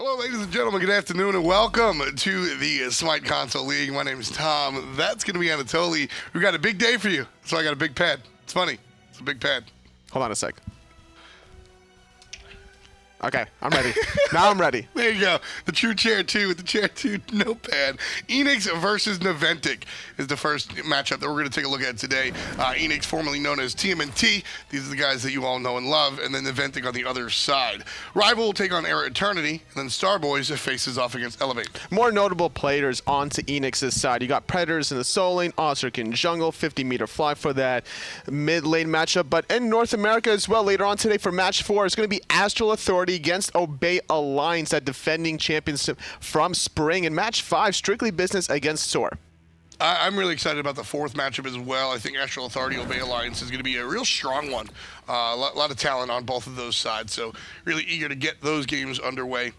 Hello, ladies and gentlemen. Good afternoon, and welcome to the Smite Console League. My name is Tom. That's going to be Anatoly. We've got a big day for you, so I got a big pad. It's funny. It's a big pad. Hold on a sec. Okay, I'm ready. Now I'm ready. There you go. The true Chair 2 with the Chair 2 notepad. Eanix versus Naventic is the first matchup that we're going to take a look at today. Eanix, formerly known as TMNT. These are the guys that you all know and love. And then Naventic on the other side. Rival will take on Era Eternity. And then Starboys faces off against Elevate. More notable players onto Eanix's side. You got Predators in the soul lane, Auzrik in jungle, 50-meter fly for that mid-lane matchup. But in North America as well, later on today for match 4, it's going to be Astral Authority against Obey Alliance, that defending champions from spring. In match 5, strictly business against Soar. I'm really excited about the fourth matchup as well. I think Astral Authority Obey Alliance is going to be a real strong one. A lot of talent on both of those sides, so really eager to get those games underway.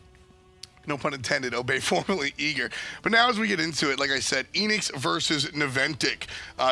No pun intended, Obey formerly eager. But now as we get into it, like I said, Eanix versus Naventic.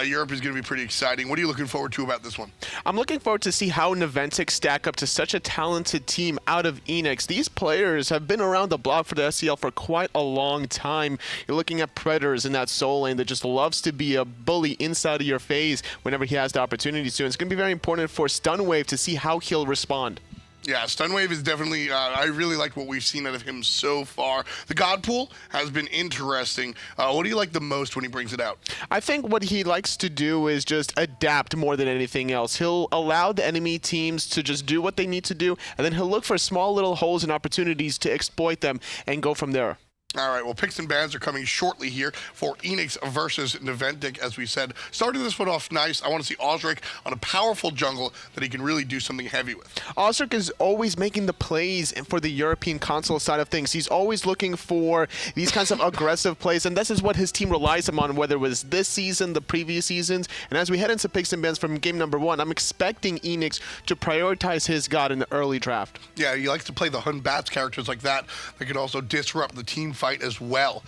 Europe is going to be pretty exciting. What are you looking forward to about this one? I'm looking forward to see how Naventic stack up to such a talented team out of Eanix. These players have been around the block for the SCL for quite a long time. You're looking at Predators in that soul lane that just loves to be a bully inside of your phase whenever he has the opportunity to. And it's going to be very important for Stunwave to see how he'll respond. Yeah, Stunwave is definitely, I really like what we've seen out of him so far. The God Pool has been interesting. What do you like the most when he brings it out? I think what he likes to do is just adapt more than anything else. He'll allow the enemy teams to just do what they need to do, and then he'll look for small little holes and opportunities to exploit them and go from there. All right, well, picks and bans are coming shortly here for Eanix versus Naventic, as we said. Starting this one off nice, I want to see Auzrik on a powerful jungle that he can really do something heavy with. Auzrik is always making the plays for the European console side of things. He's always looking for these kinds of aggressive plays, and this is what his team relies him on, whether it was this season, the previous seasons. And as we head into picks and bans from game number 1, I'm expecting Eanix to prioritize his god in the early draft. Yeah, he likes to play the Hun Bats characters like that can also disrupt the team fight as well.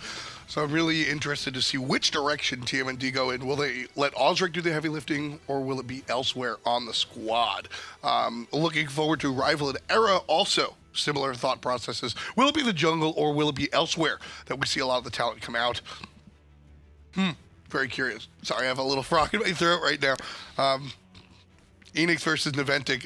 So I'm really interested to see which direction TMNT go in. Will they let Auzrik do the heavy lifting, or will it be elsewhere on the squad? Looking forward to Rival and Era also. Similar thought processes. Will it be the jungle, or will it be elsewhere that we see a lot of the talent come out? Very curious. Sorry, I have a little frog in my throat right now. Eanix versus Naventic.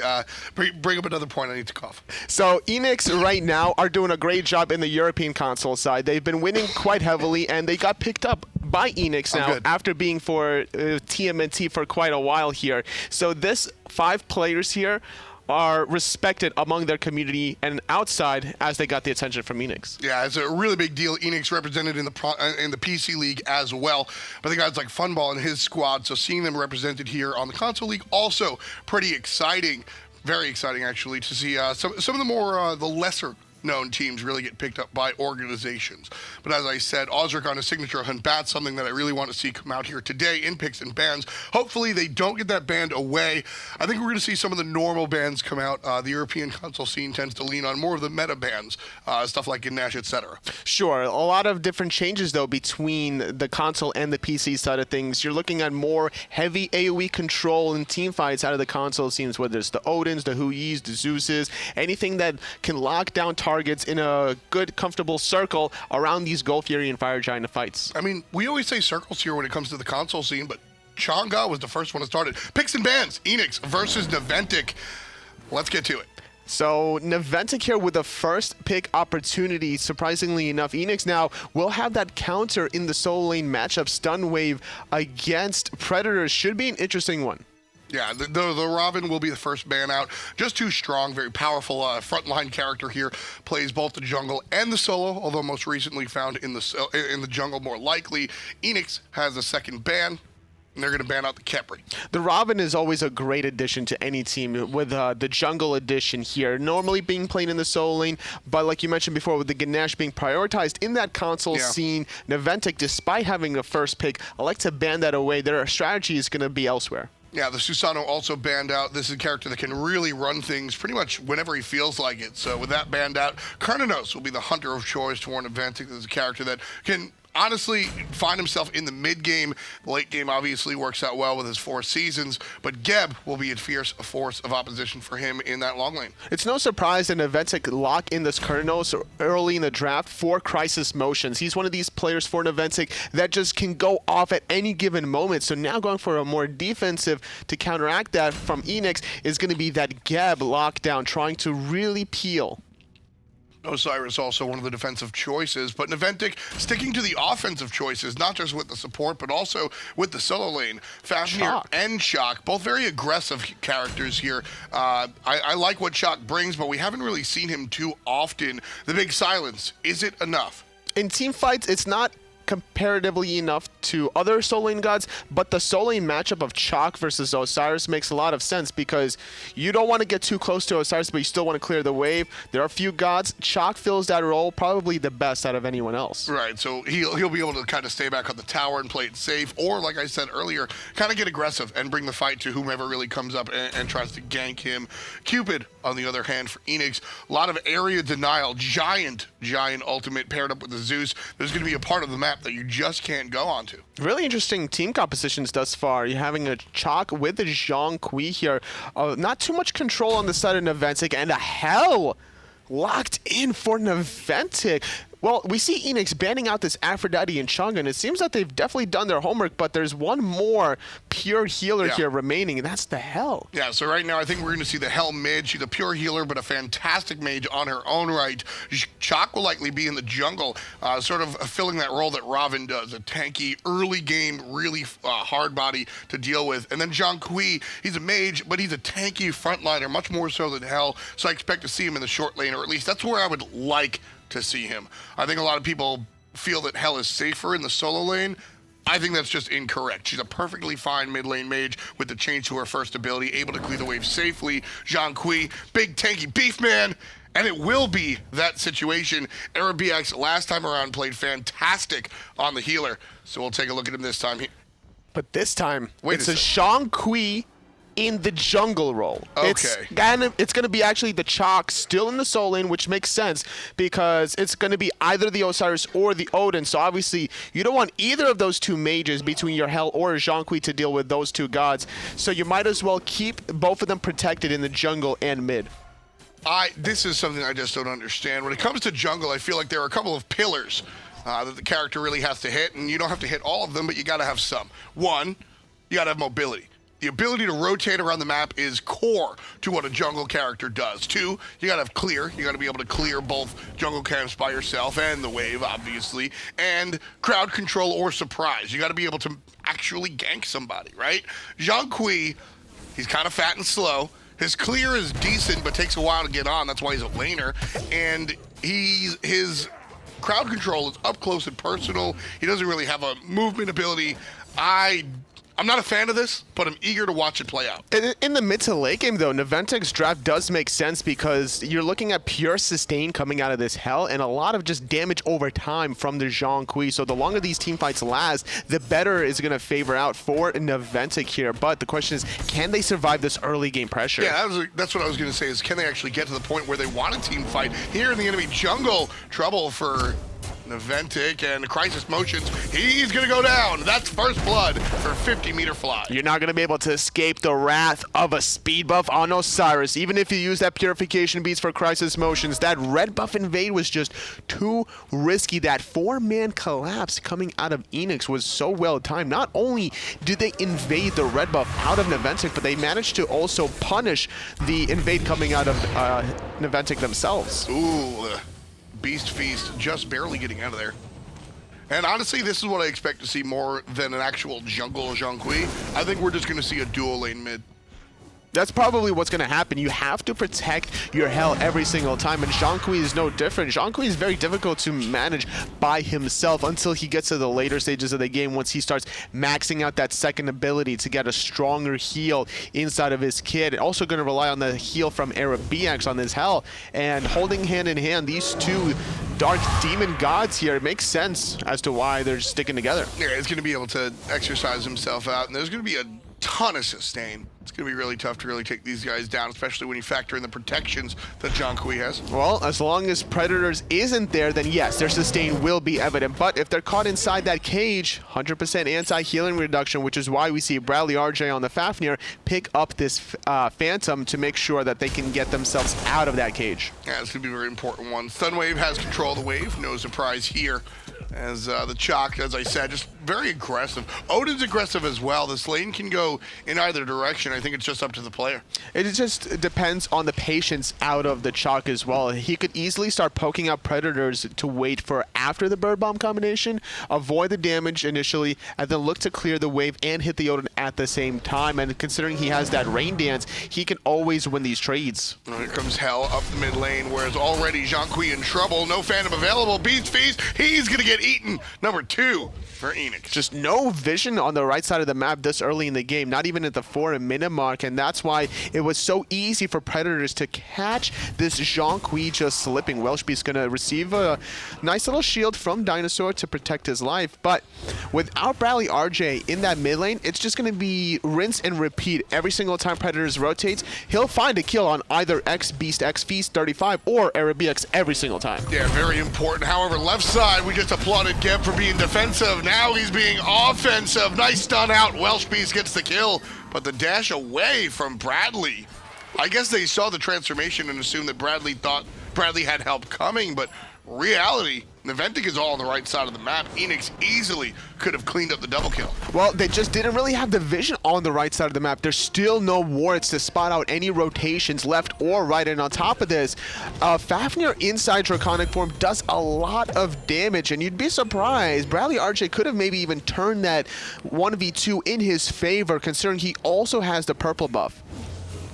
Bring up another point. I need to cough. So Eanix right now are doing a great job in the European console side. They've been winning quite heavily, and they got picked up by Eanix now after being for TMNT for quite a while here. So this 5 players here are respected among their community and outside as they got the attention from Eanix. Yeah, it's a really big deal. Eanix represented in the PC League as well. But the guys like Funball and his squad, so seeing them represented here on the Console League, also pretty exciting. Very exciting, actually, to see some of the more, the lesser known teams really get picked up by organizations. But as I said, Auzrik on his signature Hun Bat, something that I really want to see come out here today in picks and bans. Hopefully they don't get that banned away. I think we're going to see some of the normal bans come out. The European console scene tends to lean on more of the meta bans, stuff like Nash, etc. Sure, a lot of different changes though between the console and the PC side of things. You're looking at more heavy AoE control and team fights out of the console scenes, whether it's the Odins, the Hui-Yis, the Zeuses, anything that can lock down targets in a good, comfortable circle around these Gold Fury and Fire Giant fights. I mean, we always say circles here when it comes to the console scene, but Chang'e was the first one to start it. Picks and bans, Eanix versus Naventic. Let's get to it. So Naventic here with the first pick opportunity. Surprisingly enough, Eanix now will have that counter in the soul lane matchup. Stun Wave against Predators should be an interesting one. Yeah, the Robin will be the first ban out. Just too strong, very powerful frontline character here. Plays both the jungle and the solo, although most recently found in the jungle more likely. Eanix has a second ban, and they're going to ban out the Khepri. The Robin is always a great addition to any team with the jungle addition here. Normally being played in the soul lane, but like you mentioned before, with the Ganesh being prioritized in that console scene, Naventic, despite having the first pick, I like to ban that away. Their strategy is going to be elsewhere. Yeah, the Susano also banned out. This is a character that can really run things pretty much whenever he feels like it. So with that banned out, Cernunnos will be the hunter of choice to warn Naventic. This is a character that can honestly find himself in the mid game. The late game obviously works out well with his 4 seasons, but Geb will be a fierce force of opposition for him in that long lane. It's no surprise that Naventic lock in this Cernunnos early in the draft for CRYSIS MoTioNZz. He's one of these players for Naventic that just can go off at any given moment. So now going for a more defensive to counteract that from Eanix is going to be that Geb lockdown, trying to really peel. Osiris also one of the defensive choices, but Naventic sticking to the offensive choices, not just with the support, but also with the solo lane. Fafnir and Chaac, both very aggressive characters here. I like what Chaac brings, but we haven't really seen him too often. The big silence, is it enough? In team fights, it's not comparatively enough to other solo lane gods, but the solo lane matchup of Chaac versus Osiris makes a lot of sense because you don't want to get too close to Osiris, but you still want to clear the wave. There are a few gods. Chaac fills that role probably the best out of anyone else. Right, so he'll be able to kind of stay back on the tower and play it safe, or like I said earlier, kind of get aggressive and bring the fight to whomever really comes up and tries to gank him. Cupid, on the other hand, for Eanix, a lot of area denial, giant ultimate paired up with the Zeus. There's going to be a part of the map that you just can't go onto. Really interesting team compositions thus far. You're having a Chaac with the Zhong here. Not too much control on the side of Naventic, and a hell locked in for Naventic. Well, we see Eanix banning out this Aphrodite and Chong, and it seems that they've definitely done their homework, but there's one more pure healer here remaining, and that's the Hell. Yeah, so right now I think we're going to see the Hell mid. She's a pure healer, but a fantastic mage on her own right. Chaac will likely be in the jungle, sort of filling that role that Robin does, a tanky, early game, really hard body to deal with. And then Zhong, he's a mage, but he's a tanky frontliner, much more so than Hell, so I expect to see him in the short lane, or at least that's where I would like to see him. I think a lot of people feel that Hell is safer in the solo lane. I think that's just incorrect. She's a perfectly fine mid lane mage with the change to her first ability, able to clear the wave safely. Zhong, big tanky beef man, and it will be that situation. Eribiiax last time around played fantastic on the healer, so we'll take a look at him this time. But this time, it's a Zhong in the jungle role. Okay. It's going to be actually the Chaac still in the solo lane, which makes sense because it's going to be either the Osiris or the Odin. So obviously, you don't want either of those two mages between your Hell or Zhong to deal with those two gods. So you might as well keep both of them protected in the jungle and mid. This is something I just don't understand. When it comes to jungle, I feel like there are a couple of pillars that the character really has to hit, and you don't have to hit all of them, but you got to have some. One, you got to have mobility. The ability to rotate around the map is core to what a jungle character does. Two, you gotta have clear. You gotta be able to clear both jungle camps by yourself and the wave, obviously, and crowd control or surprise. You gotta be able to actually gank somebody, right? Zhong, he's kind of fat and slow. His clear is decent, but takes a while to get on. That's why he's a laner. And his crowd control is up close and personal. He doesn't really have a movement ability. I'm not a fan of this, but I'm eager to watch it play out. In the mid to late game, though, Naventic's draft does make sense because you're looking at pure sustain coming out of this Hell and a lot of just damage over time from the Zhong. So the longer these team fights last, the better is going to favor out for Naventic here. But the question is, can they survive this early game pressure? Yeah, that's what I was going to say, is can they actually get to the point where they want a team fight here in the enemy jungle? Trouble for Naventic and CRYSIS MoTioNZz. He's going to go down. That's first blood for 50-meter fly. You're not going to be able to escape the wrath of a speed buff on Osiris. Even if you use that purification beast for CRYSIS MoTioNZz, that red buff invade was just too risky. That 4-man collapse coming out of Eanix was so well timed. Not only did they invade the red buff out of Naventic, but they managed to also punish the invade coming out of Naventic themselves. Ooh. Beast Feast just barely getting out of there. And honestly, this is what I expect to see more than an actual jungle Zhong. I think we're just going to see a dual lane mid. That's probably what's going to happen. You have to protect your Hell every single time, and Zhong is no different. Zhong is very difficult to manage by himself until he gets to the later stages of the game, once he starts maxing out that second ability to get a stronger heal inside of his kit. Also going to rely on the heal from Eribiiax on his Hell, and holding hand in hand, these two dark demon gods here, it makes sense as to why they're sticking together. Yeah, he's going to be able to exercise himself out, and there's going to be a ton of sustain. It's going to be really tough to really take these guys down, especially when you factor in the protections that Zhong has. Well, as long as Predators isn't there, then yes, their sustain will be evident. But if they're caught inside that cage, 100% anti-healing reduction, which is why we see BradleyRJ on the Fafnir pick up this Phantom to make sure that they can get themselves out of that cage. Yeah, it's going to be a very important one. Sunwave has control of the wave. No surprise here. As the Chaac, as I said, just very aggressive. Odin's aggressive as well. This lane can go in either direction. I think it's just up to the player. It just depends on the patience out of the Chaac as well. He could easily start poking out Predators to wait for after the Bird Bomb combination, avoid the damage initially, and then look to clear the wave and hit the Odin at the same time. And considering he has that Rain Dance, he can always win these trades. Well, here comes Hell up the mid lane, whereas already Zhong in trouble. No Phantom available. Beast Feast, he's going to get eaten. Number 2 for Eanix. Just no vision on the right side of the map this early in the game, not even at the 4-minute mark, and that's why it was so easy for Predators to catch this Zhong just slipping. Welshbeastq going to receive a nice little shield from DineOhSaw to protect his life, but without BradleyRJ in that mid lane, it's just going to be rinse and repeat. Every single time Predators rotates, he'll find a kill on either XBeastX Feast 35 or Eribiiax every single time. Yeah, very important. However, left side, we just applauded Geb for being defensive. Now he's being offensive. Nice stun out. Welshbeastq gets the kill, but the dash away from Bradley. I guess they saw the transformation and assumed that Bradley thought Bradley had help coming, but reality, Naventic is all on the right side of the map. Eanix easily could have cleaned up the double kill. Well, they just didn't really have the vision on the right side of the map. There's still no wards to spot out any rotations left or right, and on top of this, Fafnir inside Draconic form does a lot of damage, and you'd be surprised. BradleyRJ could have maybe even turned that 1v2 in his favor, considering he also has the purple buff.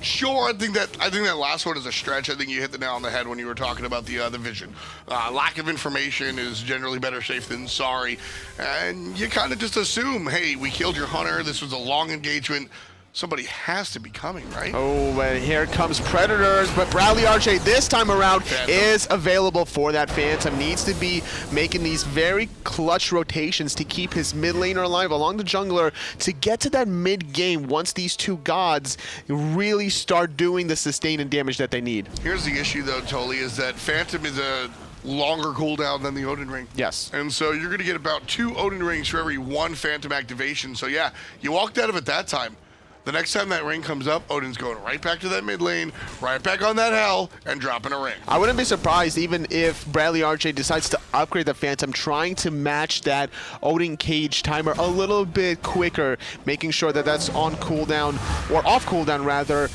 Sure, I think that last one is a stretch. I think you hit the nail on the head when you were talking about the vision. Lack of information is generally better safe than sorry, and you kind of just assume, hey, we killed your hunter. This was a long engagement. Somebody has to be coming, right? Oh, and here comes Predators, but BradleyRJ this time around is available for that Phantom. Needs to be making these very clutch rotations to keep his mid laner alive along the jungler to get to that mid game once these two gods really start doing the sustain and damage that they need. Here's the issue though, Toli, is that Phantom is a longer cooldown than the Odin ring. Yes. And so you're going to get about 2 Odin rings for every 1 Phantom activation. So yeah, you walked out of it that time. The next time that ring comes up, Odin's going right back to that mid lane, right back on that Hell, and dropping a ring. I wouldn't be surprised even if BradleyRJ decides to upgrade the Phantom, trying to match that Odin cage timer a little bit quicker, making sure that that's on cooldown, or off cooldown rather,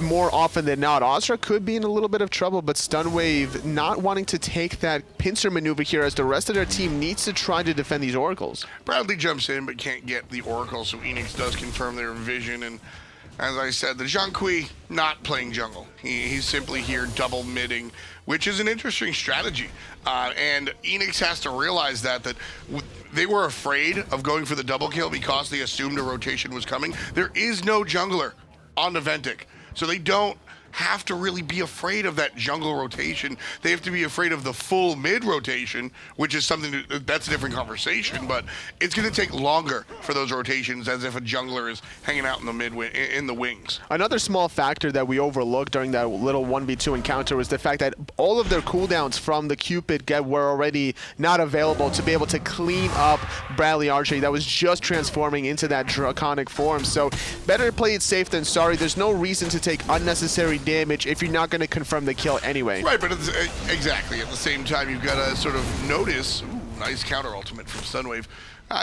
more often than not. Auzrik could be in a little bit of trouble, but Stunwave not wanting to take that pincer maneuver here as the rest of their team needs to try to defend these oracles. Bradley jumps in but can't get the oracle, so Eanix does confirm their vision, and as I said, the Zhong not playing jungle. He's simply here double midding, which is an interesting strategy. And Eanix has to realize that they were afraid of going for the double kill because they assumed a rotation was coming. There is no jungler on Naventic. So they don't have to really be afraid of that jungle rotation. They have to be afraid of the full mid rotation, which is something that's a different conversation, but it's going to take longer for those rotations as if a jungler is hanging out in the in the wings. Another small factor that we overlooked during that little 1v2 encounter was the fact that all of their cooldowns from the Cupid were already not available to be able to clean up BradleyRJ that was just transforming into that draconic form. So better play it safe than sorry. There's no reason to take unnecessary damage if you're not going to confirm the kill anyway. Right, but exactly. At the same time, you've got to sort of notice, ooh, nice counter ultimate from Sunwave,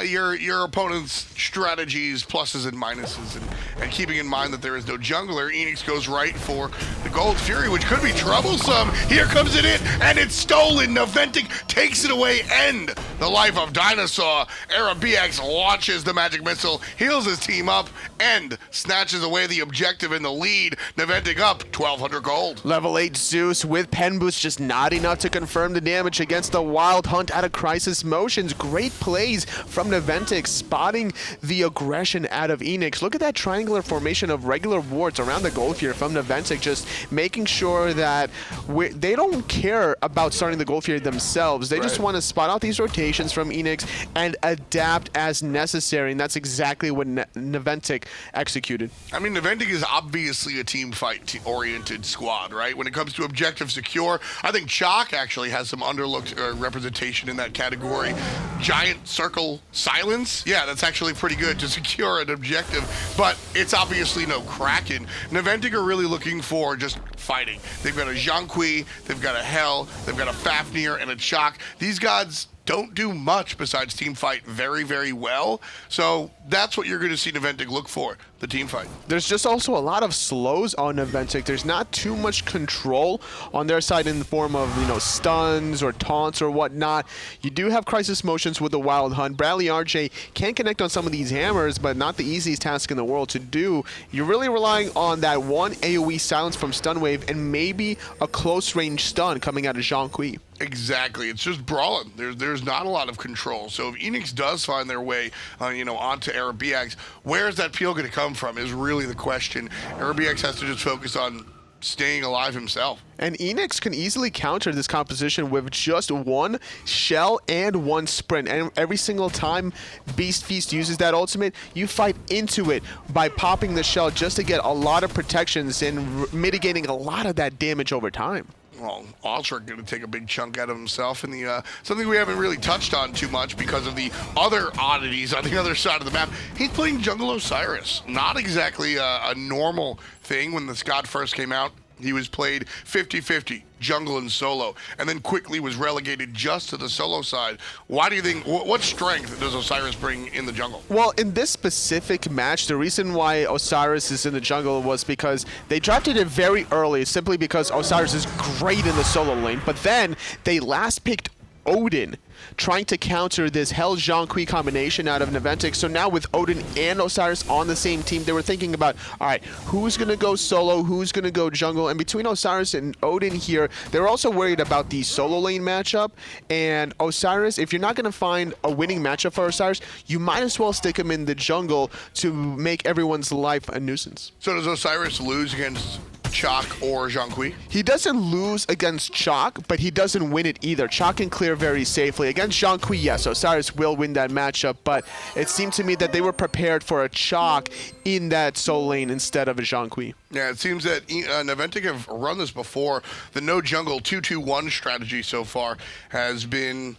your opponent's strategies, pluses and minuses, and keeping in mind that there is no jungler. Eanix goes right for the Gold Fury, which could be troublesome. Here comes it in, and it's stolen. Naventic takes it away. End the life of DineOhSaw. Eribiiax launches the magic missile, heals his team up, and snatches away the objective in the lead. Naventic up 1,200 gold. Level 8 Zeus with pen boost, just not enough to confirm the damage against the Wild Hunt out of CRYSIS Motions. Great plays from Naventic, spotting the aggression out of Eanix. Look at that triangular formation of regular wards around the gold here from Naventic, just making sure that they don't care about starting the gold field themselves. They just want to spot out these rotations from Eanix and adapt as necessary, and that's exactly what Naventic executed. I mean, Naventic is obviously a team fight-oriented squad, right? When it comes to objective secure, I think Chaac actually has some underlooked representation in that category. Giant circle silence, yeah, that's actually pretty good to secure an objective, but it's obviously no Kraken. Naventic are really looking for just fighting. They've got a Zhong, they've got a Hell, they've got a Fafnir and a Chaac. These gods don't do much besides team fight very, very well. So that's what you're going to see Naventic look for, the team fight. There's just also a lot of slows on Naventic. There's not too much control on their side in the form of, you know, stuns or taunts or whatnot. You do have CRYSIS motions with the Wild Hunt. BradleyRJ can connect on some of these hammers, but not the easiest task in the world to do. You're really relying on that one AoE silence from Stun Wave and maybe a close range stun coming out of Zhong. Exactly. It's just brawling. There's not a lot of control. So if Eanix does find their way, you know, onto Eribiiax, where is that peel going to come from is really the question. Eribiiax has to just focus on staying alive himself. And Eanix can easily counter this composition with just one shell and one sprint. And every single time Beast Feast uses that ultimate, you fight into it by popping the shell just to get a lot of protections and mitigating a lot of that damage over time. Well, Auzrik going to take a big chunk out of himself in the something we haven't really touched on too much because of the other oddities on the other side of the map. He's playing jungle Osiris. Not exactly a normal thing. When this god first came out, he was played 50-50, jungle and solo, and then quickly was relegated just to the solo side. Why do you think, what strength does Osiris bring in the jungle? Well, in this specific match, the reason why Osiris is in the jungle was because they drafted it very early, simply because Osiris is great in the solo lane, but then they last picked Odin, trying to counter this Hell Zhong combination out of Naventic. So now with Odin and Osiris on the same team, they were thinking about, all right, who's going to go solo, who's going to go jungle? And between Osiris and Odin here, they were also worried about the solo lane matchup. And Osiris, if you're not going to find a winning matchup for Osiris, you might as well stick him in the jungle to make everyone's life a nuisance. So does Osiris lose against Chaac or Zhong? He doesn't lose against Chaac, but he doesn't win it either. Chaac can clear very safely. Against Zhong, yes, Osiris will win that matchup, but it seemed to me that they were prepared for a Chaac in that solo lane instead of a Zhong. Yeah, it seems that Naventic have run this before. The no jungle 2-2-1 strategy so far has been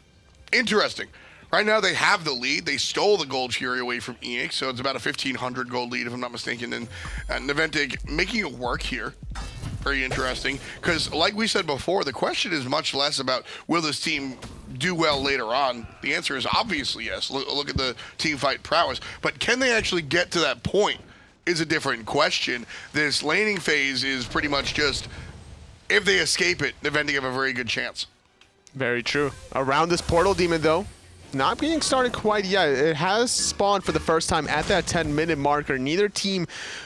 interesting. Right now, they have the lead. They stole the gold Fury away from Eanix, so it's about a 1,500 gold lead, if I'm not mistaken. And Naventic making it work here. Very interesting. Because, like we said before, the question is much less about will this team do well later on. The answer is obviously yes. Look at the team fight prowess. But can they actually get to that point is a different question. This laning phase is pretty much just, if they escape it, Naventic have a very good chance. Very true. Around this portal demon, though, not getting started quite yet. It has spawned for the first time at that 10-minute marker. Neither team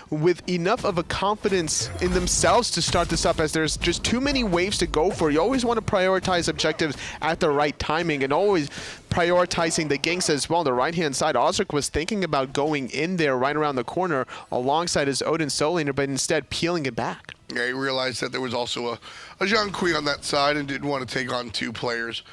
with enough of a confidence in themselves to start this up, as there's just too many waves to go for. You always want to prioritize objectives at the right timing and always prioritizing the ganks as well. On the right-hand side, Auzrik was thinking about going in there right around the corner alongside his Odin solo laner, but instead peeling it back. Yeah, he realized that there was also a Zhong on that side and didn't want to take on two players.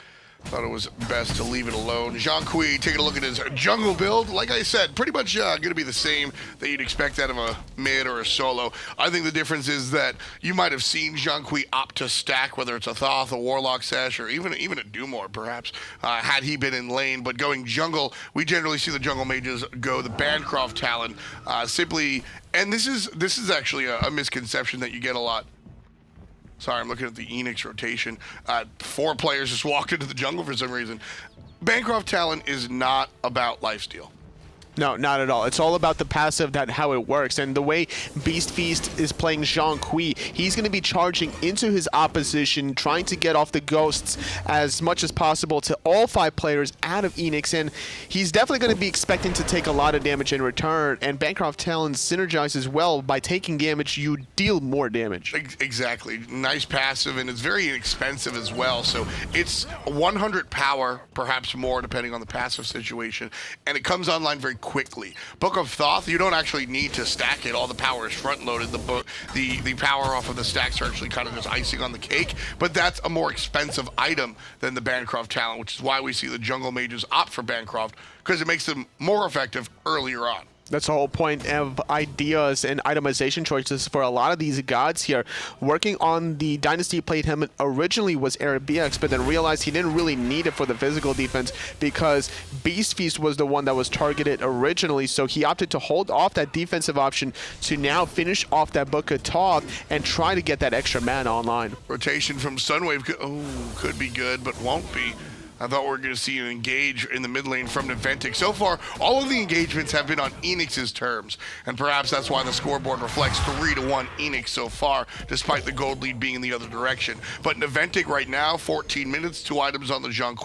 Thought it was best to leave it alone. Zhong taking a look at his jungle build. Like I said, pretty much going to be the same that you'd expect out of a mid or a solo. I think the difference is that you might have seen Zhong opt to stack, whether it's a Thoth, a Warlock Sash, or even a Dumor, perhaps, had he been in lane. But going jungle, we generally see the jungle mages go the Bancroft Talon simply. And this is actually a misconception that you get a lot. Sorry, I'm looking at the Eanix rotation. 4 players just walked into the jungle for some reason. Bancroft Talon is not about lifesteal. No, not at all. It's all about the passive, that how it works. And the way Beast is playing Zhong, he's going to be charging into his opposition, trying to get off the ghosts as much as possible to all 5 players out of Eanix. And he's definitely going to be expecting to take a lot of damage in return. And Bancroft Talon synergizes well. By taking damage, you deal more damage. Exactly. Nice passive, and it's very inexpensive as well. So it's 100 power, perhaps more, depending on the passive situation. And it comes online very quickly. Book of Thoth, you don't actually need to stack it. All the power is front-loaded. The power off of the stacks are actually kind of just icing on the cake, but that's a more expensive item than the Bancroft Talent, which is why we see the jungle mages opt for Bancroft, because it makes them more effective earlier on. That's the whole point of ideas and itemization choices for a lot of these gods here. Working on the Dynasty Plate Helmet originally was Eribiiax, but then realized he didn't really need it for the physical defense because Beast Feast was the one that was targeted originally, so he opted to hold off that defensive option to now finish off that Book of Thoth and try to get that extra mana online. Rotation from Sunwave could be good, but won't be. I thought we were going to see an engage in the mid lane from Naventic. So far, all of the engagements have been on Eanix's terms, and perhaps that's why the scoreboard reflects 3-1 Eanix so far, despite the gold lead being in the other direction. But Naventic right now, 14 minutes, 2 items on the Zhong,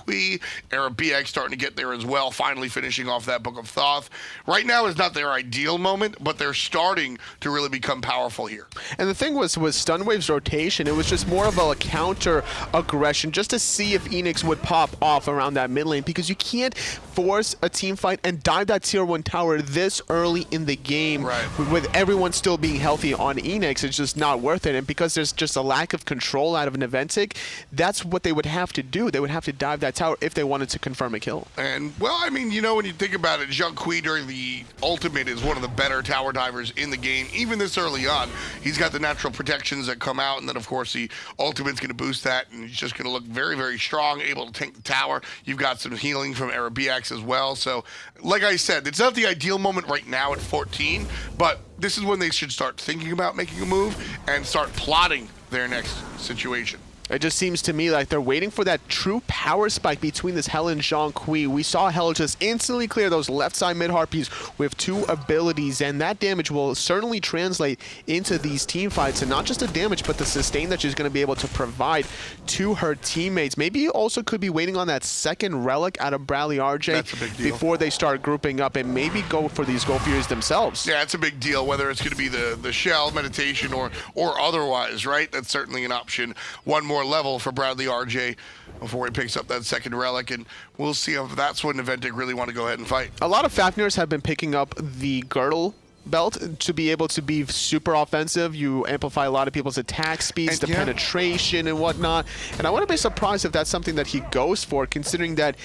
Eribiiax starting to get there as well, finally finishing off that Book of Thoth. Right now is not their ideal moment, but they're starting to really become powerful here. And the thing was Stunwave's rotation, it was just more of a counter aggression, just to see if Eanix would pop off around that mid lane, because you can't force a team fight and dive that tier 1 tower this early in the game, right, with everyone still being healthy on Eanix. It's just not worth it. And because there's just a lack of control out of Naventic, that's what they would have to do. They would have to dive that tower if they wanted to confirm a kill. And, well, I mean, you know, when you think about it, Zhong during the ultimate is one of the better tower divers in the game, even this early on. He's got the natural protections that come out, and then, of course, the ultimate's going to boost that, and he's just going to look very, very strong, able to tank the tower. You've got some healing from Eribiiax as well. So, like I said, it's not the ideal moment right now at 14, but this is when they should start thinking about making a move and start plotting their next situation. It just seems to me like they're waiting for that true power spike between this Hell and Zhong. We saw Hell just instantly clear those left side mid harpies with 2 abilities, and that damage will certainly translate into these team fights, and not just the damage, but the sustain that she's going to be able to provide to her teammates. Maybe also could be waiting on that second relic out of BradleyRJ before they start grouping up and maybe go for these Gold Furies themselves. Yeah, it's a big deal, whether it's going to be the shell, meditation, or otherwise, right? That's certainly an option. One more level for BradleyRJ before he picks up that second relic, and we'll see if that's when Naventic really want to go ahead and fight. A lot of Fafnirs have been picking up the girdle belt to be able to be super offensive. You amplify a lot of people's attack speeds, the penetration and whatnot. And I wouldn't be surprised if that's something that he goes for, considering that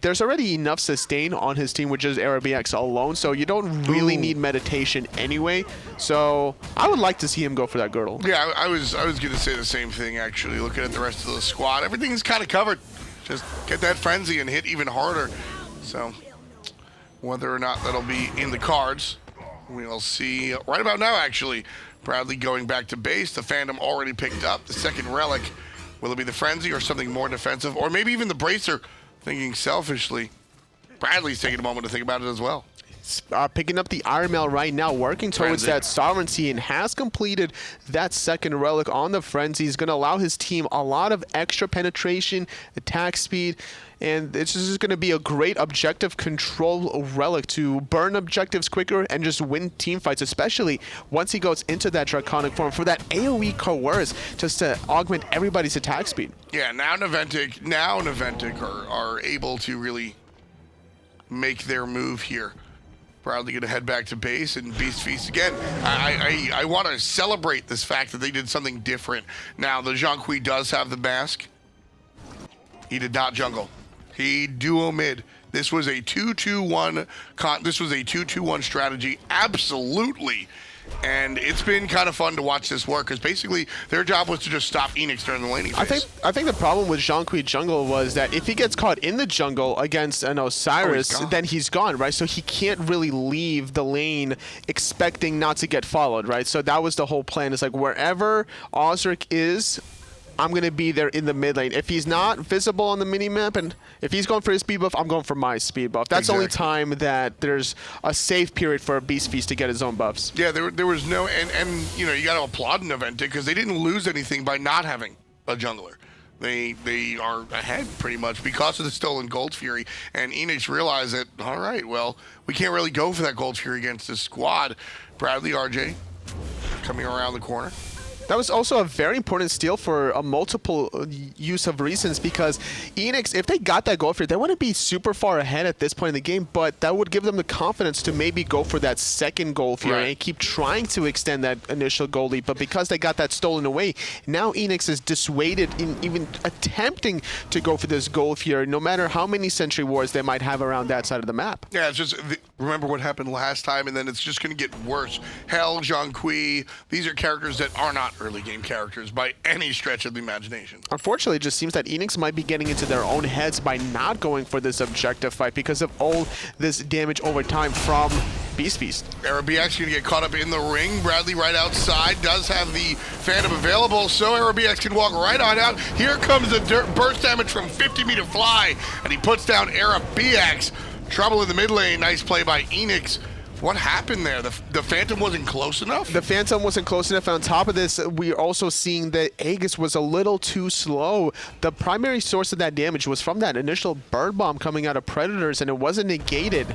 there's already enough sustain on his team with just Eribiiax alone, so you don't really need meditation anyway. So I would like to see him go for that girdle. Yeah, I was going to say the same thing, actually. Looking at the rest of the squad, everything's kind of covered. Just get that frenzy and hit even harder. So whether or not that'll be in the cards, we'll see right about now, actually. Bradley going back to base. The Phantom already picked up the second relic. Will it be the Frenzy or something more defensive? Or maybe even the Bracer, thinking selfishly. Bradley's taking a moment to think about it as well. Picking up the Iron Mail right now, working towards that sovereignty, and has completed that second relic on the Frenzy. Is going to allow his team a lot of extra penetration, attack speed, and it's just going to be a great objective control relic to burn objectives quicker and just win team fights, especially once he goes into that draconic form for that AoE coerce, just to augment everybody's attack speed. Yeah, now Naventic are able to really make their move here. Bradley going to head back to base and Beast Feast again. I want to celebrate this fact that they did something different. Now, the Zhong does have the mask. He did not jungle. He duo mid. This was a 2-2-1 this was a 2-2-1 strategy. Absolutely. And it's been kind of fun to watch this work, because basically their job was to just stop Eanix during the laning phase. I think the problem with Zhong jungle was that if he gets caught in the jungle against an Osiris, then he's gone, right? So he can't really leave the lane expecting not to get followed, right? So that was the whole plan. It's like wherever Auzrik is, I'm going to be there in the mid lane. If he's not visible on the minimap, and if he's going for his speed buff, I'm going for my speed buff. That's the only time that there's a safe period for a BeastFeast to get his own buffs. Yeah, there was no, and you know, you got to applaud Naventic because they didn't lose anything by not having a jungler. They are ahead pretty much because of the stolen Gold Fury, and Eanix realized that, all right, well, we can't really go for that Gold Fury against this squad. BradleyRJ coming around the corner. That was also a very important steal for a multiple use of reasons, because Eanix, if they got that gold for it, they wouldn't be super far ahead at this point in the game, but that would give them the confidence to maybe go for that second gold fury and keep trying to extend that initial gold lead. But because they got that stolen away, now Eanix is dissuaded in even attempting to go for this gold fury, no matter how many Sentry Wars they might have around that side of the map. Yeah, it's just, remember what happened last time, and then it's just going to get worse. Hell, Zhong, these are characters that are not early game characters by any stretch of the imagination. Unfortunately, it just seems that Eanix might be getting into their own heads by not going for this objective fight because of all this damage over time from BeastFeast. Eribiiax going to get caught up in the ring. Bradley right outside, does have the Phantom available, so Eribiiax can walk right on out. Here comes the burst damage from 50-meter fly, and he puts down Eribiiax. Trouble in the mid lane, nice play by Eanix. What happened there? The Phantom wasn't close enough? The Phantom wasn't close enough. On top of this, we're also seeing that Aegis was a little too slow. The primary source of that damage was from that initial bird bomb coming out of Predators, and it wasn't negated.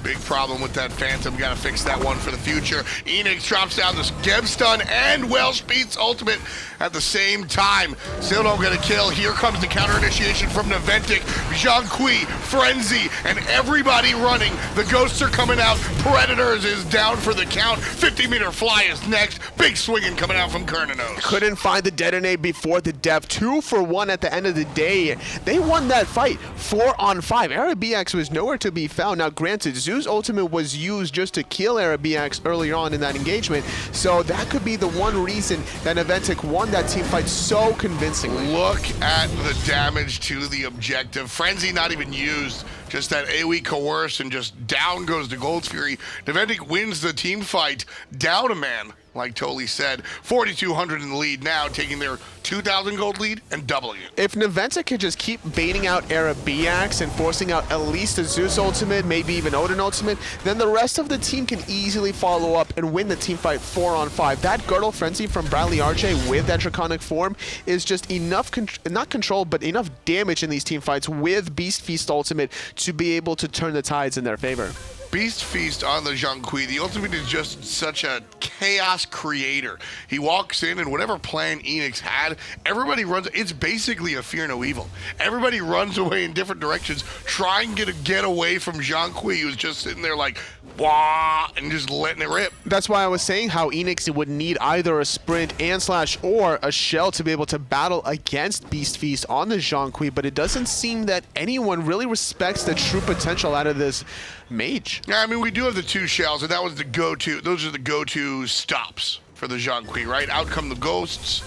Big problem with that Phantom. Got to fix that one for the future. Eanix drops down this Geb stun and Welshbeastq ultimate at the same time. Still don't get a kill. Here comes the counter initiation from Naventic. Zhong, Frenzy, and everybody running. The ghosts are coming out. Predators is down for the count. 50-meter fly is next. Big swinging coming out from Cernunnos. Couldn't find the detonate before the death. 2 for 1 at the end of the day. They won that fight 4-on-5. Eribiiax was nowhere to be found. Now, granted, Zeus ultimate was used just to kill Eribiiax earlier on in that engagement, so that could be the one reason that Naventic won that team fight so convincingly. Look at the damage to the objective. Frenzy not even used, just that AoE coerce, and just down goes the Gold Fury. Naventic wins the team fight down a man, like Toli said. 4,200 in the lead now, taking their 2,000 gold lead and doubling it. If Naventic could just keep baiting out Eribiiax and forcing out at least a Zeus ultimate, maybe even Odin ultimate, then the rest of the team can easily follow up and win the team fight 4-on-5. That Girdle Frenzy from BradleyRJ with that Draconic form is just enough, not control, but enough damage in these team fights with BeastFeast ultimate to be able to turn the tides in their favor. BeastFeast on the Zhong. The ultimate is just such a chaos creator. He walks in, and whatever plan Eanix had, everybody runs. It's basically a fear no evil. Everybody runs away in different directions, trying to get away from Zhong, who's just sitting there like, wah, and just letting it rip. That's why I was saying how Eanix would need either a sprint and slash or a shell to be able to battle against BeastFeast on the Zhong, but it doesn't seem that anyone really respects the true potential out of this mage. Yeah, I mean, we do have the 2 shells, and that was the go-to. Those are the go-to stops for the Zhong, right? Out come the ghosts,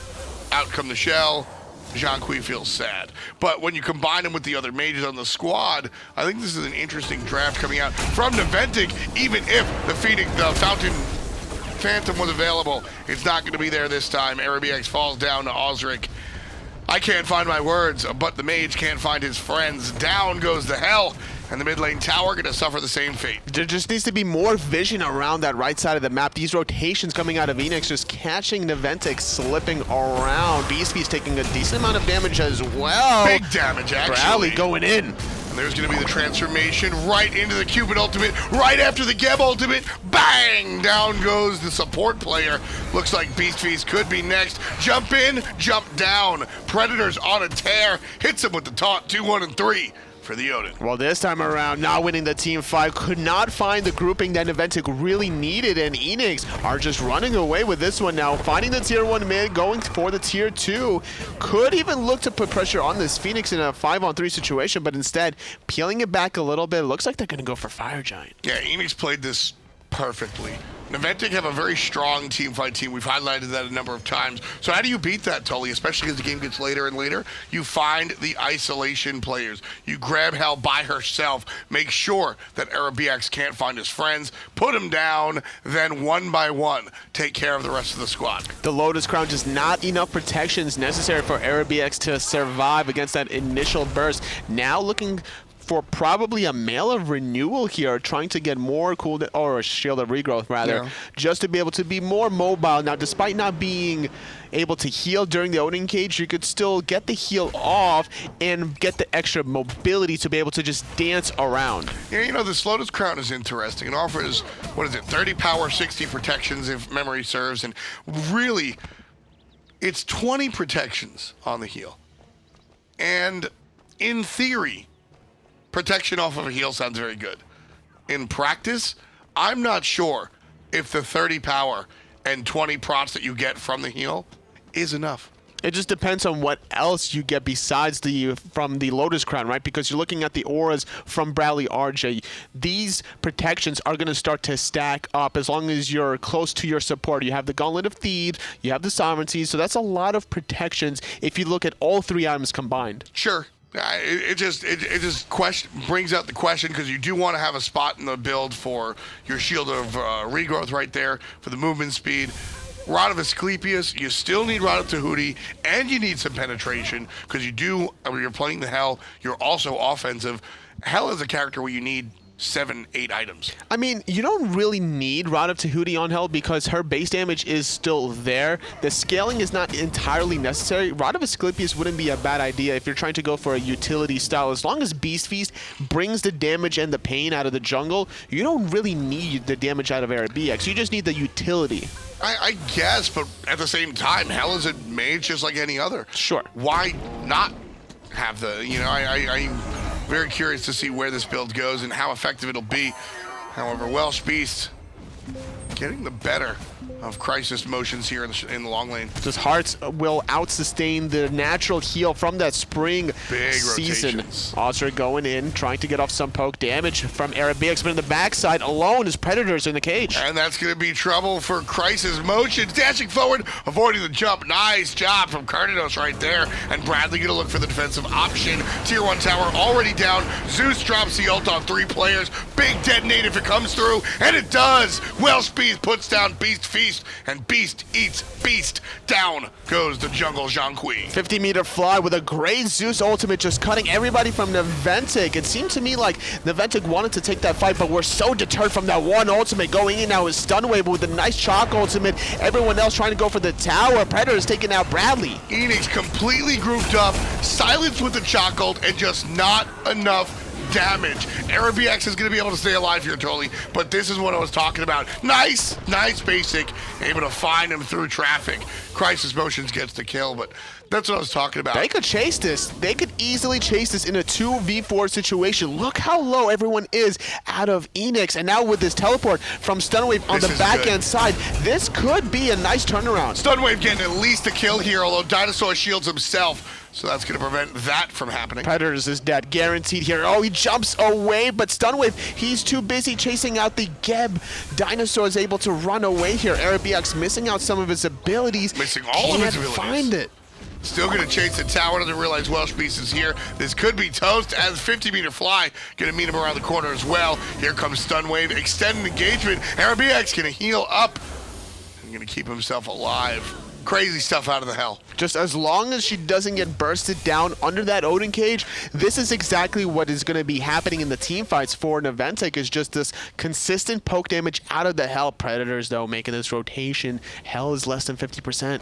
out come the shell. Zhong feels sad. But when you combine him with the other mages on the squad, I think this is an interesting draft coming out from Naventic. Even if the Fountain Phantom was available, it's not going to be there this time. Eribiiax falls down to Auzrik. I can't find my words, but the mage can't find his friends. Down goes the hell, and the mid lane tower going to suffer the same fate. There just needs to be more vision around that right side of the map. These rotations coming out of Eanix just catching Naventic slipping around. BeastFeast taking a decent amount of damage as well. Big damage, actually. Bradley going in. And there's going to be the transformation right into the Cupid ultimate, right after the Geb ultimate. Bang! Down goes the support player. Looks like BeastFeast could be next. Jump in, jump down. Predators on a tear. Hits him with the taunt, 2-1 and 3. For the Odin. Well, this time around, not winning the team fight, could not find the grouping that Naventic really needed, and Eanix are just running away with this one now, finding the tier 1 mid, going for the tier 2. Could even look to put pressure on this Phoenix in a 5-on-3 situation, but instead, peeling it back a little bit. Looks like they're going to go for Fire Giant. Yeah, Eanix played this perfectly. Naventic have a very strong teamfight team. We've highlighted that a number of times. So how do you beat that, Tully? Especially as the game gets later and later. You find the isolation players. You grab Hel by herself. Make sure that Eribiiax can't find his friends. Put him down. Then one by one, take care of the rest of the squad. The Lotus Crown, just not enough protections necessary for Eribiiax to survive against that initial burst. Now looking for probably a Mail of Renewal here, trying to get more cooldown, or a Shield of Regrowth rather, just to be able to be more mobile. Now, despite not being able to heal during the Odin cage, you could still get the heal off and get the extra mobility to be able to just dance around. Yeah, you know, this Lotus Crown is interesting. It offers, 30 power, 60 protections if memory serves, and really, it's 20 protections on the heal. And in theory, protection off of a heal sounds very good. In practice, I'm not sure if the 30 power and 20 prots that you get from the heal is enough. It just depends on what else you get besides from the Lotus Crown, right? Because you're looking at the auras from BradleyRJ. These protections are going to start to stack up as long as you're close to your support. You have the Gauntlet of Thieves, you have the Sovereignty, so that's a lot of protections if you look at all three items combined. Sure. It just brings out the question, because you do want to have a spot in the build for your Shield of Regrowth right there for the movement speed. Rod of Asclepius, you still need Rod of Tahuti, and you need some penetration, because when you're playing the Hel, you're also offensive. Hel is a character where you need 7-8 items. I mean, you don't really need Rod of Tahuti on Hel because her base damage is still there. The scaling is not entirely necessary. Rod of Asclepius wouldn't be a bad idea if you're trying to go for a utility style. As long as Beast Feast brings the damage and the pain out of the jungle, you don't really need the damage out of Eribiiax. You just need the utility. I guess, but at the same time, Hel is a mage just like any other. Sure. Why not have the, I'm very curious to see where this build goes and how effective it'll be. However, Welshbeastq getting the better of CRYSIS motions here in the long lane. Just Hearts will out-sustain the natural heal from that spring season. Rotations. Auzrik going in, trying to get off some poke damage from Eribiiax, but in the backside alone is Predators in the cage. And that's going to be trouble for CRYSIS motions. Dashing forward, avoiding the jump. Nice job from Cernunnos right there. And Bradley going to look for the defensive option. Tier 1 tower already down. Zeus drops the ult on 3 players. Big detonate if it comes through, and it does. Welshbeastq puts down Beast Feast, and Beast eats Beast. Down goes the jungle Zhong. 50-meter fly with a great Zeus ultimate, just cutting everybody from Naventic. It seemed to me like Naventic wanted to take that fight, but we're so deterred from that one ultimate going in now with Stun Wave with a nice Chaac ultimate. Everyone else trying to go for the tower. Predator's taking out Bradley. Eanix completely grouped up, silenced with the Chaac ult, and just not enough damage. Eribiiax is going to be able to stay alive here, totally, but this is what I was talking about. Nice basic, able to find him through traffic. CRYSIS motions gets the kill, but that's what I was talking about. They could chase this. They could easily chase this in a 2v4 situation. Look how low everyone is out of Eanix, and now with this teleport from Stunwave on the back end side, this could be a nice turnaround. Stunwave getting at least a kill here, although DineOhSaw shields himself, so that's going to prevent that from happening. Predators is dead, guaranteed here. Oh, he jumps away, but Stunwave, he's too busy chasing out the Geb. DineOhSaw is able to run away here. Eribiiax missing out some of his abilities. Missing all of his abilities. Can't find it. Still going to chase the tower, doesn't realize Welshbeastq is here. This could be toast as 50-meter fly. Going to meet him around the corner as well. Here comes Stunwave, extended engagement. Eribiiax going to heal up. And going to keep himself alive. Crazy stuff out of the Hel. Just as long as she doesn't get bursted down under that Odin cage, this is exactly what is going to be happening in the team fights for Naventic, is just this consistent poke damage out of the Hel. Predators, though, making this rotation. Hel is less than 50%.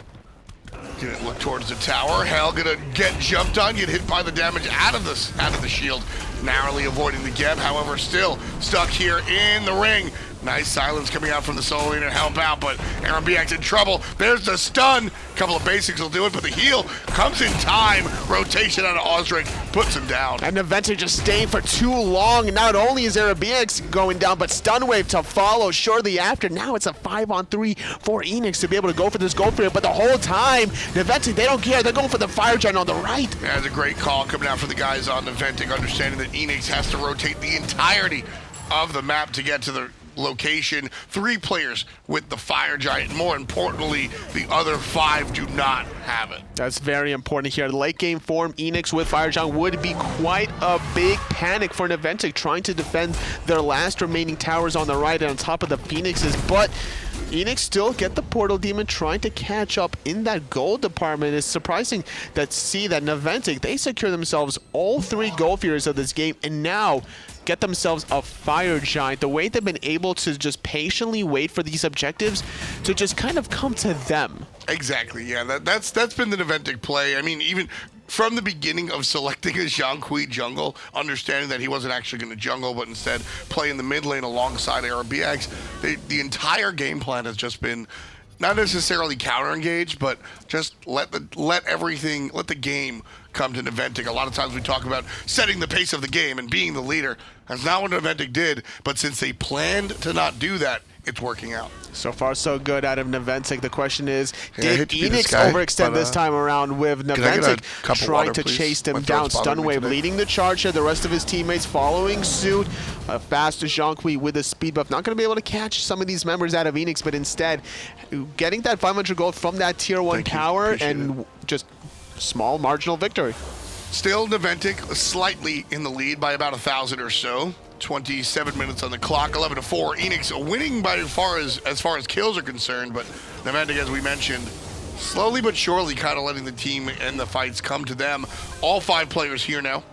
Gonna look towards the tower. Hel gonna get jumped on, get hit by the damage out of the shield. Narrowly avoiding the Geb, however, still stuck here in the ring. Nice silence coming out from the solo lane to help out, but Eribiiax in trouble. There's the stun. A couple of basics will do it, but the heal comes in time. Rotation out of Auzrik puts him down. And Naventic just staying for too long. Not only is Eribiiax going down, but Stunwave to follow shortly after. Now it's a 5-on-3 for Eanix to be able to go for this gold period, but the whole time, Naventic, they don't care. They're going for the fire giant on the right. Yeah, that's a great call coming out for the guys on Naventic, understanding that Eanix has to rotate the entirety of the map to get to the location. 3 players with the Fire Giant. More importantly, the other 5 do not have it. That's very important here. Late game form, Eanix with Fire Giant would be quite a big panic for Naventic, trying to defend their last remaining towers on the right and on top of the Phoenixes, but Eanix still get the Portal Demon, trying to catch up in that gold department. It's surprising that Naventic, they secure themselves all 3 gold fears of this game and now get themselves a Fire Giant. The way they've been able to just patiently wait for these objectives to just kind of come to them. Exactly, yeah. That's been the Naventic play. I mean, even from the beginning of selecting a Zhong jungle, understanding that he wasn't actually going to jungle, but instead play in the mid lane alongside Eribiiax, the entire game plan has just been not necessarily counter-engaged, but just let the game come to Naventic. A lot of times we talk about setting the pace of the game and being the leader. That's not what Naventic did, but since they planned to not do that, it's working out. So far, so good out of Naventic. The question is, did Eanix overextend this time around with Naventic trying to chase them down? Stunwave leading the charge here. The rest of his teammates following suit. A fast Zhong with a speed buff. Not going to be able to catch some of these members out of Eanix, but instead getting that 500 gold from that tier 1 tower and just small marginal victory. Still Naventic slightly in the lead by about 1,000 or so. 27 minutes on the clock, 11-4. Eanix winning by as far as kills are concerned, but Naventic, as we mentioned, slowly but surely kind of letting the team and the fights come to them. All 5 players here now,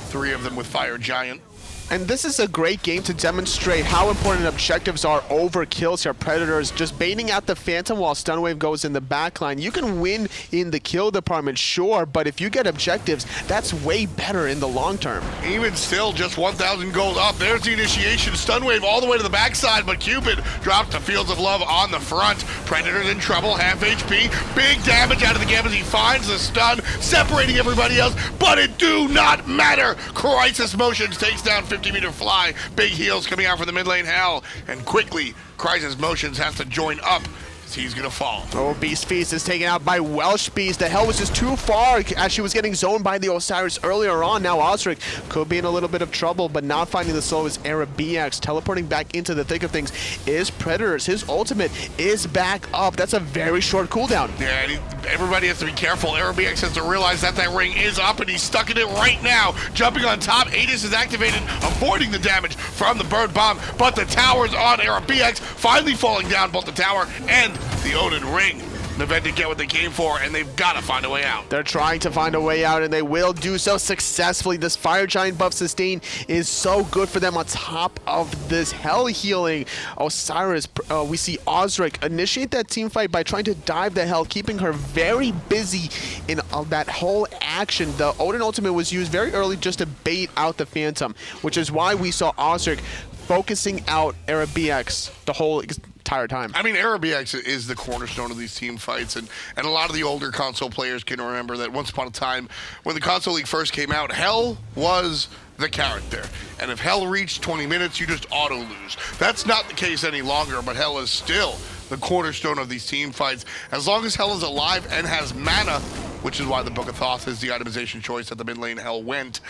3 of them with Fire Giant. And this is a great game to demonstrate how important objectives are over kills here. Predators just baiting out the Phantom while Stunwave goes in the backline. You can win in the kill department, sure, but if you get objectives, that's way better in the long term. Even still, just 1,000 gold up. There's the initiation. Stunwave all the way to the backside, but Cupid drops the Fields of Love on the front. Predators in trouble, half HP. Big damage out of the game as he finds the stun, separating everybody else, but it do not matter. CRYSIS MoTioNZz takes down 50-meter fly. Big heals coming out from the mid lane hell, and quickly CRYSIS MoTioNZz has to join up. He's gonna fall. Oh, Beast Feast is taken out by Welshbeastq. The hell was just too far as she was getting zoned by the Osiris earlier on. Now Auzrik could be in a little bit of trouble, but not finding the soul is Eribiiax. Teleporting back into the thick of things is Predators. His ultimate is back up. That's a very short cooldown. Yeah, and everybody has to be careful. Eribiiax has to realize that ring is up, and he's stuck in it right now. Jumping on top, Aegis is activated, avoiding the damage from the bird bomb, but the tower's on Eribiiax, finally falling down, both the tower and the Odin ring. Naventic get what they came for, and they've got to find a way out. They're trying to find a way out, and they will do so successfully. This Fire Giant buff sustain is so good for them on top of this hell healing. Osiris, we see Auzrik initiate that team fight by trying to dive the hell, keeping her very busy in that whole action. The Odin ultimate was used very early just to bait out the Phantom, which is why we saw Auzrik focusing out Eribiiax the whole entire time. I mean, Eribiiax is the cornerstone of these team fights, and a lot of the older console players can remember that once upon a time, when the console league first came out, Hell was the character. And if Hell reached 20 minutes, you just auto-lose. That's not the case any longer, but Hell is still the cornerstone of these team fights. As long as Hell is alive and has mana, which is why the Book of Thoth is the itemization choice that the mid lane Hell went,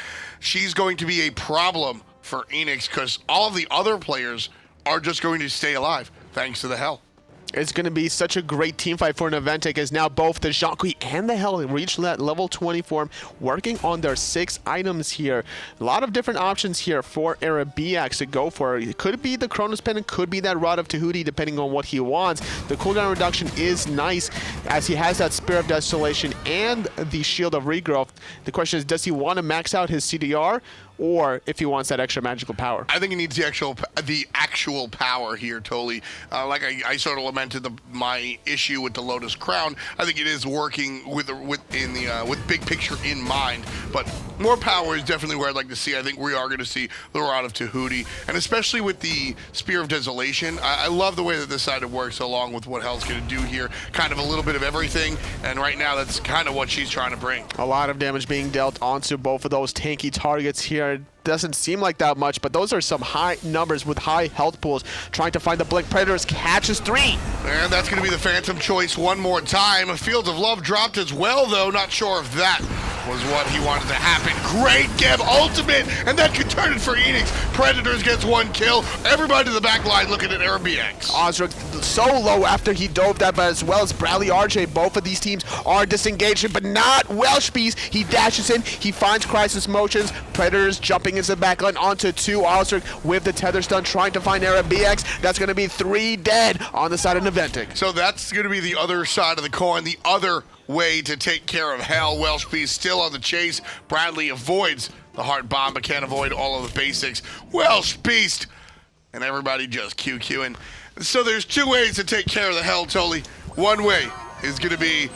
she's going to be a problem for Eanix, because all of the other players are just going to stay alive, thanks to the Hell. It's going to be such a great team fight for Naventic, as now both the Zhong and the Hell reach that level 20 form, working on their 6 items here. A lot of different options here for Eribiiax to go for. It could be the Chronos Pendant, could be that Rod of Tahuti, depending on what he wants. The cooldown reduction is nice, as he has that Spear of Desolation and the Shield of Regrowth. The question is, does he want to max out his CDR, or if he wants that extra magical power? I think he needs the actual power here, totally. Like I sort of lamented my issue with the Lotus Crown. I think it is working with big picture in mind, but more power is definitely where I'd like to see. I think we are going to see the Rod of Tahuti, and especially with the Spear of Desolation. I love the way that this side works along with what Hell's going to do here. Kind of a little bit of everything, and right now that's kind of what she's trying to bring. A lot of damage being dealt onto both of those tanky targets here. Doesn't seem like that much, but those are some high numbers with high health pools. Trying to find the Blink. Predators catches 3. And that's going to be the Phantom choice one more time. Fields of Love dropped as well, though. Not sure if that was what he wanted to happen. Great Geb ultimate, and that could turn it for Eanix. Predators gets 1 kill. Everybody to the back line looking at Eribiiax. Auzrik so low after he dove that, but as well as BradleyRJ, both of these teams are disengaging, but not Welshbeastq. He dashes in, he finds CRYSIS MoTioNZz. Predators jumping into the back line onto 2. Auzrik with the tether stun trying to find Eribiiax. That's going to be 3 dead on the side of Naventic. So that's going to be the other side of the coin, the other way to take care of hell. Welshbeastq still on the chase. Bradley avoids the heart bomb, but can't avoid all of the basics. Welshbeastq, and everybody just QQing. So there's 2 ways to take care of the hell, Tolly. One way is going to be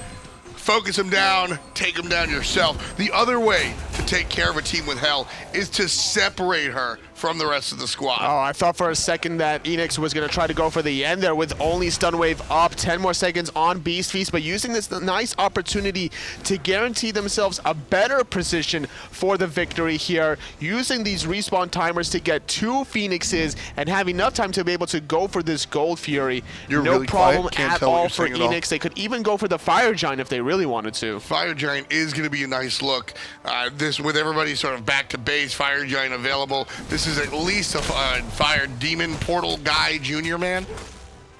focus him down, take him down yourself. The other way to take care of a team with hell is to separate her from the rest of the squad. Oh, I thought for a second that Eanix was going to try to go for the end there with only stun wave up, 10 more seconds on Beast Feast, but using this nice opportunity to guarantee themselves a better position for the victory here, using these respawn timers to get 2 Phoenixes and have enough time to be able to go for this Gold Fury. You're no really problem quiet. at all for Eanix. They could even go for the Fire Giant if they really wanted to. Fire Giant is going to be a nice look. This with everybody sort of back to base, Fire Giant available. This is at least a Fire Demon Portal Guy Junior man,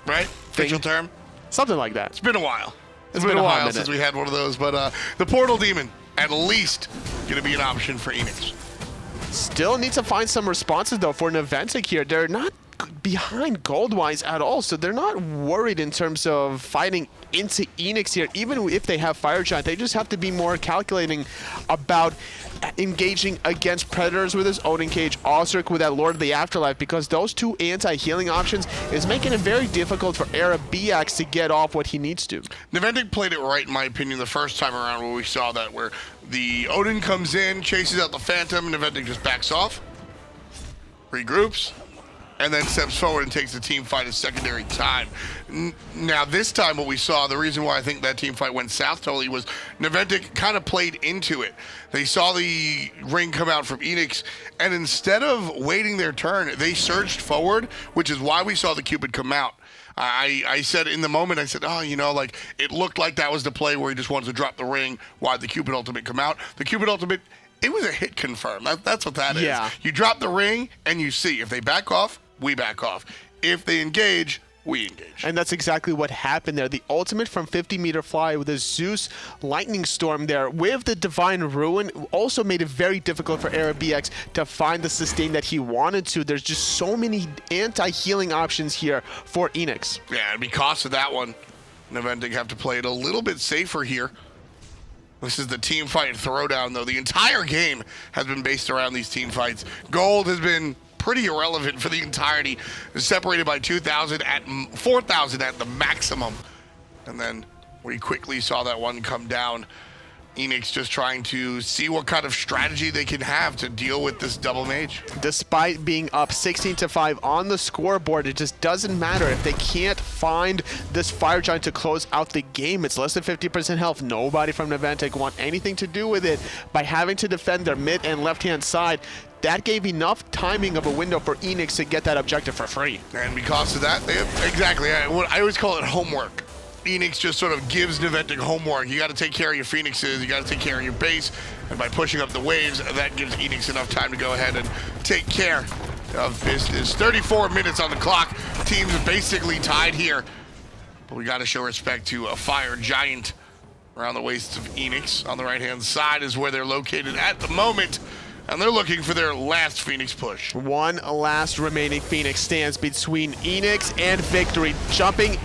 right? Official term? Something like that. It's been a while. It's been a while since we had one of those, but the Portal Demon, at least, going to be an option for Eanix. Still need to find some responses, though, for Naventic here. They're not behind gold-wise at all, so they're not worried in terms of fighting into Eanix here. Even if they have Fire Giant, they just have to be more calculating about engaging against Predators with his Odin Cage, Auzrik with that Lord of the Afterlife, because those 2 anti-healing options is making it very difficult for Eribiiax to get off what he needs to. Naventic played it right, in my opinion, the first time around where we saw that, where the Odin comes in, chases out the Phantom, and Naventic just backs off, regroups, and then steps forward and takes the team fight as secondary time. Now, this time what we saw, the reason why I think that team fight went south totally was Naventic kind of played into it. They saw the ring come out from Eanix, and instead of waiting their turn, they surged forward, which is why we saw the Cupid come out. I said in the moment, I said, oh, you know, like, it looked like that was the play where he just wanted to drop the ring. Why'd the Cupid ultimate come out? The Cupid ultimate, it was a hit confirm. That's what that is. You drop the ring, and you see. If they back off, we back off. If they engage, we engage. And that's exactly what happened there. The ultimate from 50-meter fly with a Zeus lightning storm there with the Divine Ruin also made it very difficult for Eribiiax to find the sustain that he wanted to. There's just so many anti-healing options here for Eanix. Yeah, and because of that one, Naventic have to play it a little bit safer here. This is the team fight throwdown, though. The entire game has been based around these team fights. Gold has been pretty irrelevant for the entirety, separated by 2,000 at 4,000 at the maximum. And then we quickly saw that one come down. Eanix just trying to see what kind of strategy they can have to deal with this double mage. Despite being up 16-5 on the scoreboard, it just doesn't matter if they can't find this Fire Giant to close out the game. It's less than 50% health. Nobody from Naventic want anything to do with it. By having to defend their mid and left-hand side, that gave enough timing of a window for Eanix to get that objective for free. And because of that, they have, exactly, I always call it homework. Eanix just sort of gives Naventic homework. You got to take care of your Phoenixes, you got to take care of your base, and by pushing up the waves, that gives Eanix enough time to go ahead and take care of business. 34 minutes on the clock. Teams are basically tied here, but we got to show respect to a Fire Giant around the waist of Eanix. On the right-hand side is where they're located at the moment, and they're looking for their last Phoenix push. One last remaining Phoenix stands between Eanix and victory. Jumping,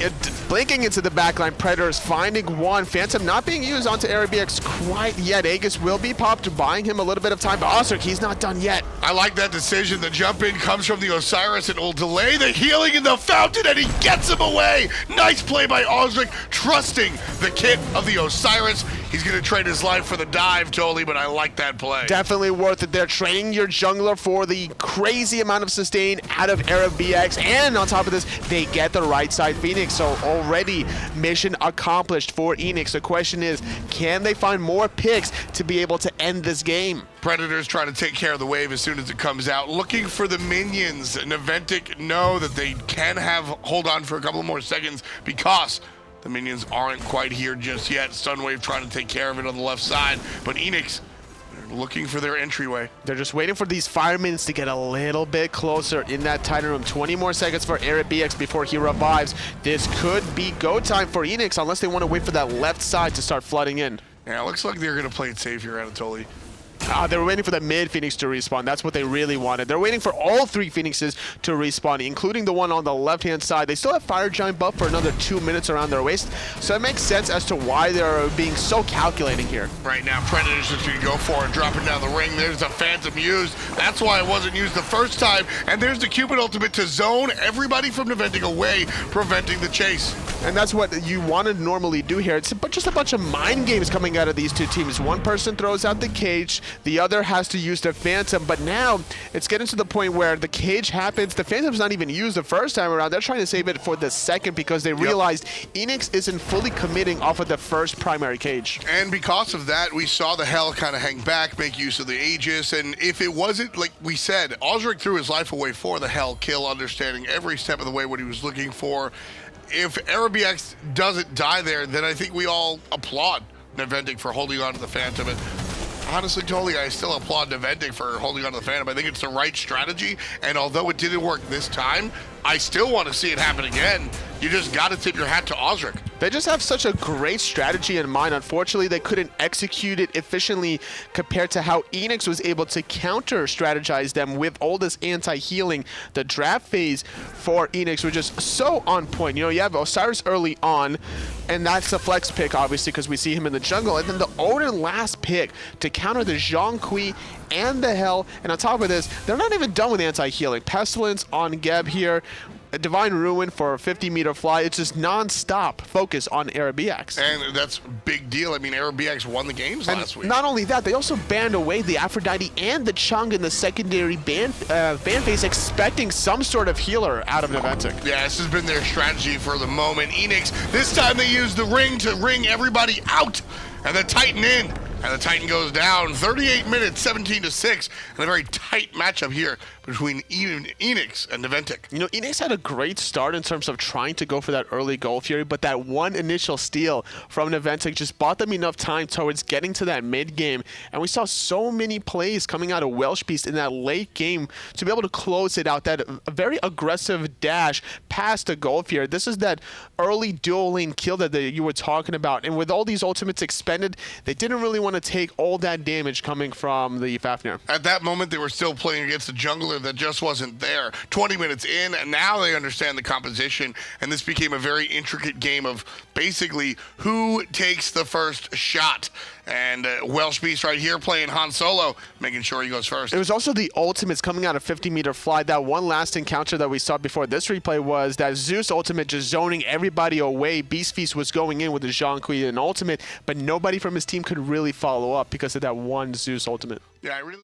blinking into the backline. Predators finding one. Phantom not being used onto Eribiiax quite yet. Aegis will be popped, buying him a little bit of time. But Auzrik, he's not done yet. I like that decision. The jump in comes from the Osiris. It will delay the healing in the fountain, and he gets him away. Nice play by Auzrik, trusting the kit of the Osiris. He's going to trade his life for the dive, totally, but I like that play. Definitely worth it. They're training your jungler for the crazy amount of sustain out of Eribiiax, and on top of this, they get the right side Phoenix. So already mission accomplished for Eanix. The question is, can they find more picks to be able to end this game? Predators trying to take care of the wave as soon as it comes out, looking for the minions. Naventic know that they can hold on for a couple more seconds because The minions aren't quite here just yet. Sunwave trying to take care of it on the left side, but Eanix looking for their entryway. They're just waiting for these firemen to get a little bit closer in that Titan room. 20 more seconds for Eribiiax before he revives. This could be go time for Eanix unless they want to wait for that left side to start flooding in. Yeah, it looks like they're going to play it safe here, Anatoly. They were waiting for the mid Phoenix to respawn. That's what they really wanted. They're waiting for all 3 Phoenixes to respawn, including the one on the left-hand side. They still have Fire Giant buff for another 2 minutes around their waist, so it makes sense as to why they're being so calculating here. Right now, Predator's just going to go for it, dropping down the ring. There's a Phantom used. That's why it wasn't used the first time. And there's the Cupid ultimate to zone everybody from Naventic away, preventing the chase. And that's what you want to normally do here. It's just a bunch of mind games coming out of these two teams. One person throws out the cage, the other has to use the Phantom, but now it's getting to the point where the cage happens. The Phantom's not even used the first time around. They're trying to save it for the second because they realized Eanix isn't fully committing off of the first primary cage. And because of that, we saw the Hell kind of hang back, make use of the Aegis, and if it wasn't, like we said, Auzrik threw his life away for the Hell kill, understanding every step of the way what he was looking for. If Eribiiax doesn't die there, then I think we all applaud Naventic for holding on to the Phantom. And honestly, Tolly, I still applaud Naventic for holding on to the Phantom. I think it's the right strategy, and although it didn't work this time, I still want to see it happen again. You just got to tip your hat to Auzrik. They just have such a great strategy in mind. Unfortunately, they couldn't execute it efficiently compared to how Eanix was able to counter-strategize them with all this anti-healing. The draft phase for Eanix was just so on point. You know, you have Osiris early on, and that's a flex pick, obviously, because we see him in the jungle. And then the Odin last pick to counter the Zhong and the Hell. And on top of this, they're not even done with anti-healing. Pestilence on Geb here. A Divine Ruin for a 50-meter fly. It's just non-stop focus on Eribiiax. And that's a big deal. I mean, Eribiiax won the games last week. Not only that, they also banned away the Aphrodite and the Chaac in the secondary ban phase, expecting some sort of healer out of Naventic. Yeah, this has been their strategy for the moment. Eanix, this time they used the ring to ring everybody out, and the Titan in. And the Titan goes down. 38 minutes, 17-6. And a very tight matchup here between Eanix and Naventic. You know, Eanix had a great start in terms of trying to go for that early goal fury, but that one initial steal from Naventic just bought them enough time towards getting to that mid game. And we saw so many plays coming out of Welshbeastq in that late game to be able to close it out. That a very aggressive dash past the goal fury. This is that early dual lane kill that you were talking about. And with all these ultimates expended, they didn't really want to take all that damage coming from the Fafnir. At that moment, they were still playing against a jungler that just wasn't there. 20 minutes in, and now they understand the composition, and this became a very intricate game of basically who takes the first shot. And Welshbeastq right here playing Han Solo, making sure he goes first. It was also the ultimates coming out of 50-meter fly. That one last encounter that we saw before this replay was that Zeus ultimate just zoning everybody away. Beast Feast was going in with the Zhong and ultimate, but nobody from his team could really follow up because of that one Zeus ultimate. Yeah, I really